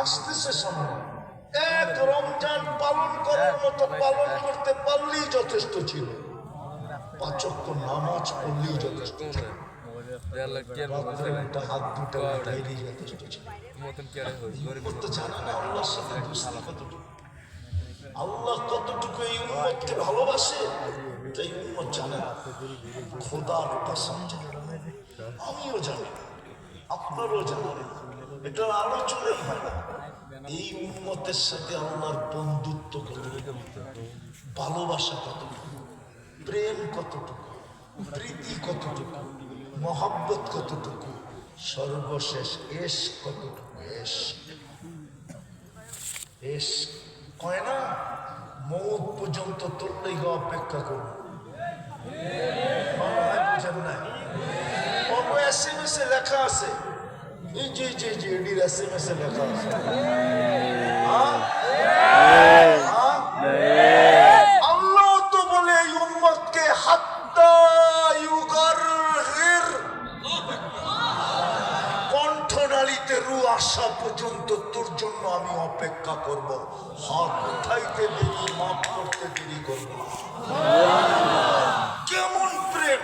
আসতেছে সামনে এক রমজান পালন করার মতো পালন করতে পারলেই যথেষ্ট ছিল, 5 ওয়াক্ত নামাজ পড়লেই যথেষ্ট ছিল, হাত দুটো উঠাইলেই যথেষ্ট ছিল। করতে জানে না আল্লাহর সাথে দোস্তি কতটুকু, আল্লাহ কতটুকু এই উম্মতকে ভালোবাসে এই উম্মত জানে না। খোদার কসম জানে, আমিও জানি, আপনারও জানেন, এটা আলোচনাই হয় না। এই উম্মতের সাথে আল্লাহর বন্ধুত্ব কতটুকু, ভালোবাসা কতটুকু, প্রেম কতটুকু, প্রীতি কতটুকু, মহব্বত কতটুকু, সর্বশেষ এশ কতটুকু। এশ কয় না মৌত পর্যন্ত তোর লেগে অপেক্ষা করবো, বুঝেন না? SMS এ লেখা আছে, এই যে এডির SMS এ লেখা আছে, আল্লাহ তো বলে এই উম্মতকে হাত্তা ইউগারহির, কণ্ঠনালীতে রু আসা পর্যন্ত তোর জন্য আমি অপেক্ষা করব, হাত উঠাইতে দেরি, মাফ করতে দেরি করব। কেমন প্রেম!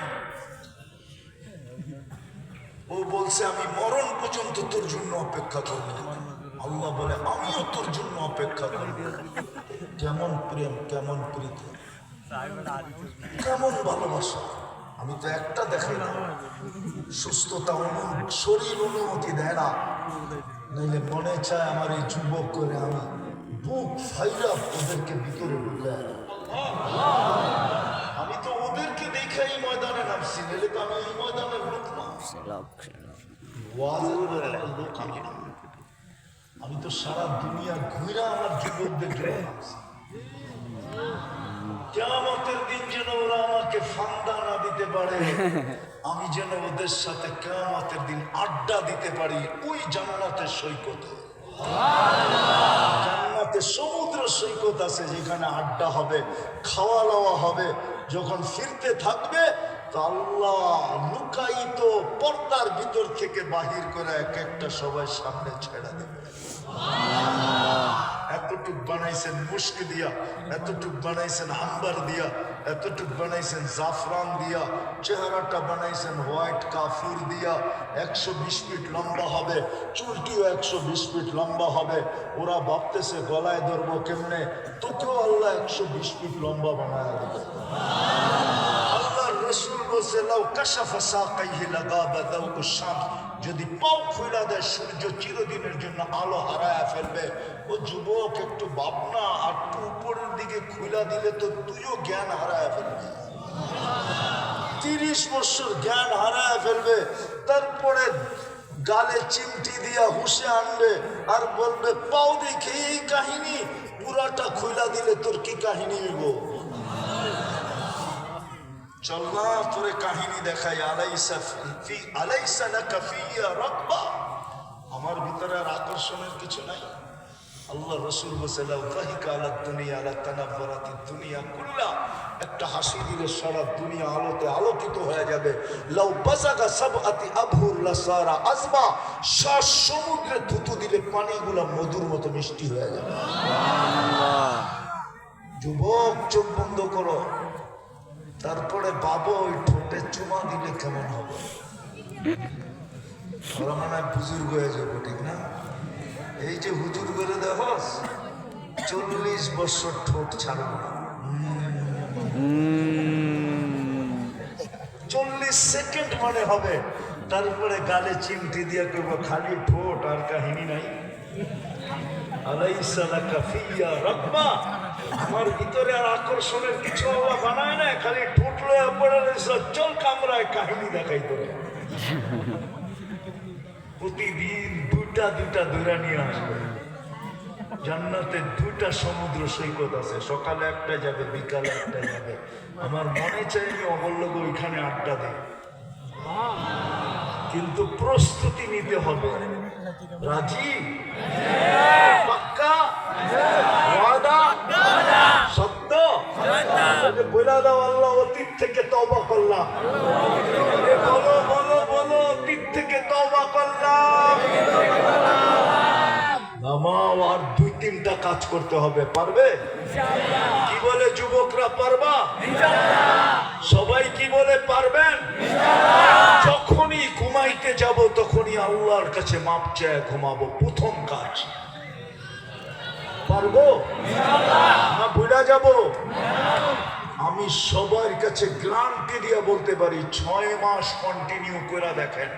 ও বলছে আমি মরণ পর্যন্ত তোর জন্য অপেক্ষা করব, আল্লাহ বলে আমিও তোর জন্য অপেক্ষা করব। কেমন প্রেম, কেমন প্রীতি, কেমন ভালোবাসা! আমি তো একটা দেখাই না, সুস্থতা শরীর অনুমতি দেয় না, নইলে মনে চায় আমার এই যুবক করে আমি বুক ফাইরা ওদেরকে ভিতরে ঢুকাই। আমি তো ওদেরকে দেখাই ময়দানে নামছি, নইলে তো আমি এই ময়দানের লোক না, লোক আমি না। আমি তো সারা দুনিয়া ঘুরা আমার যুবকদের জন্য নামছি। কিয়ামতের দিন যেন ওরা আমাকে ফান্দা না দিতে পারে, আমি যেন ওদের সাথে কিয়ামতের দিন আড্ডা দিতে পারি ওই জান্নাতের সৈকতে। জান্নাতে সমুদ্র সৈকত আছে যেখানে আড্ডা হবে, খাওয়া দাওয়া হবে। যখন ফিরতে থাকবে তো আল্লাহ লুকায়িত পর্দার ভিতর থেকে বাহির করে এক একটা সবাই সামনে ছেড়ে দেবে। এতটুক বানাইছেন মুস্ক দিয়া, এতটুক বানাইছেন আম্বার দিয়া, এতটুক বানাইছেন জাফরান দিয়া, চেহারাটা বানাইছেন হোয়াইট কাফুর দিয়া। 120 ফিট লম্বা হবে, চুলটিও 120 ফিট লম্বা হবে। ওরা ভাবতেছে গলায় ধরবো কেমনে, তোকেও আল্লাহ 120 ফিট লম্বা বানায় দেবে। আল্লাহর রাসূল বলছে লাউ কাশাফা সাকাইহি লাগাবা দাউকুশ শামস, যদি পাও খুলে দেয় সূর্য চিরদিনের জন্য আলো হারায় ফেলবে। ও যুবক একটু ভাবনা, আর একটু উপরের দিকে খুলে দিলে তো তুইও জ্ঞান হারায় ফেলবে। 30 বছর জ্ঞান হারায় ফেলবে, তারপরে গালে চিমটি দিয়া হুশে আনবে আর বলবে পাও দেখে এই কাহিনী, পুরাটা খুলে দিলে তোর কি কাহিনী হইব? চল না তোরে কাহিনী দেখাই। আলাইসা লাকা ফিয়া রাগবা, আমার ভিতরে আর আকর্ষণের কিছু নাই। আল্লাহ রাসূল বলেছে লাউ যাহিকা আলা দুনিয়া লা তানাফারাতিদ দুনিয়া কুল্লা, একটা হাসি দিলে সারা দুনিয়া আলোতে আলোকিত হয়ে যাবে। লাউ বাসাগা সাবআতি আবহুর লাসারা আজবা, 7 সমুদ্রে থুতু দিলে পানিগুলো মধুর মতো মিষ্টি হয়ে যাবে। যুবক চোখ বন্ধ করো, তারপরে বাবা ওই ঠোঁটে চুমা দিলে কেমন হবে? ওরা মনে হয় বুজুর্গ হয়ে যাবো, ঠিক না? এই যে হুজুর করে দেখস 40 বছর ঠোঁট ছাড়ব না, 40 সেকেন্ড মানে হবে। তারপরে গালে চিমটি দিয়ে করবো খালি ঠোঁট, আর কাহিনী নাই। আলাইসা লাকা ফিয়া রাগবা, আমার ভিতরে আর আকর্ষণের কিছু আল্লাহ বানায় না, খালি ঠোঁট লয়ে পড়ে রয়েছে, চল কামরায় কাহিনী দেখাই তোরে। প্রতিদিন দুটা ধরে নিয়ে আসবে। জান্নাতে 2টা সমুদ্র সৈকত আছে, সকালে একটা যাবে, বিকালে একটা যাবে। আমার মনে চাই আমি অবল্লভ ওইখানে আড্ডা দিই, কিন্তু প্রস্তুতি নিতে হবে। রাজি? পাক্কা? ওয়াদা? সত্য? বলে দাও আল্লাহ অতীত থেকে তওবা করলাম। বলো অতীত থেকে তওবা করলাম। তিনটা কাজ করতে হবে, পারবে? কি বলে যুবকরা, পারবা? সবাই কি বলে পারবেন? যখনই ঘুমাইতে যাব তখনই আল্লাহর কাছে মাপ চেয়ে ঘুমাবো, প্রথম কাজ। পারবো না ভুলা যাব? আমি সবার কাছে গ্যারান্টি দিয়ে বলতে পারি 6 মাস কন্টিনিউ করে দেখেন,